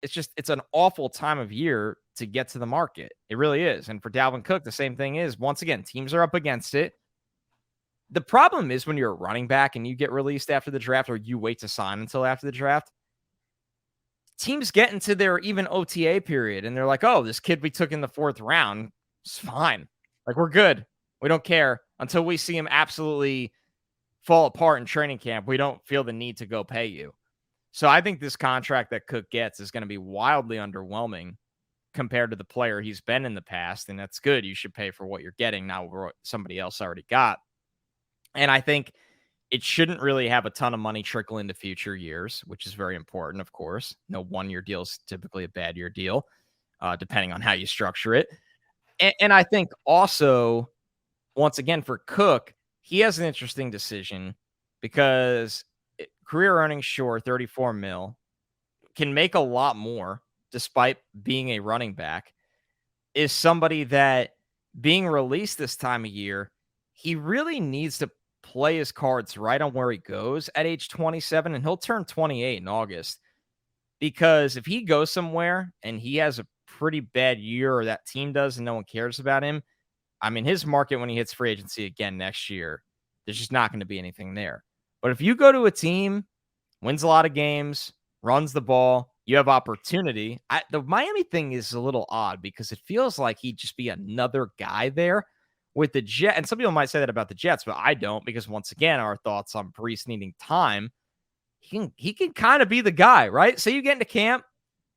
it's an awful time of year to get to the market. It really is. And for Dalvin Cook, the same thing is, once again, teams are up against it. The problem is when you're a running back and you get released after the draft or you wait to sign until after the draft, teams get into their even OTA period and they're like, oh, this kid we took in the 4th round is fine. Like, we're good. We don't care until we see him absolutely fall apart in training camp. We don't feel the need to go pay you. So I think this contract that Cook gets is going to be wildly underwhelming compared to the player he's been in the past. And that's good. You should pay for what you're getting, not what somebody else already got. And I think it shouldn't really have a ton of money trickle into future years, which is very important, of course. No 1-year deal is typically a bad year deal, depending on how you structure it. And I think also, once again, for Cook, he has an interesting decision because career earnings, sure, 34 mil, can make a lot more despite being a running back, is somebody that being released this time of year, he really needs to play his cards right on where he goes at age 27, and he'll turn 28 in August. Because if he goes somewhere and he has a pretty bad year, or that team does and no one cares about him, I mean, his market when he hits free agency again next year, there's just not going to be anything there. But if you go to a team, wins a lot of games, runs the ball, you have opportunity. The Miami thing is a little odd because it feels like he'd just be another guy there with the Jet. And some people might say that about the Jets, but I don't, because once again, our thoughts on Brees needing time. He can kind of be the guy, right? Say you get into camp,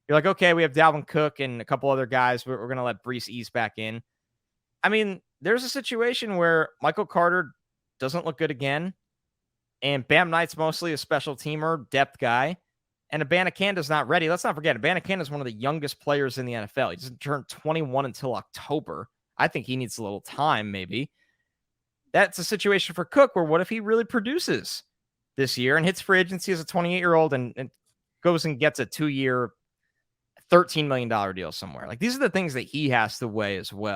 you're like, okay, we have Dalvin Cook and a couple other guys. We're going to let Brees ease back in. I mean, there's a situation where Michael Carter doesn't look good again, and Bam Knight's mostly a special teamer, depth guy, and Abanacanda's not ready. Let's not forget, Abanikanda is one of the youngest players in the NFL. He doesn't turn 21 until October. I think he needs a little time, maybe. That's a situation for Cook where what if he really produces this year and hits free agency as a 28-year-old and goes and gets a 2-year, $13 million deal somewhere? Like, these are the things that he has to weigh as well.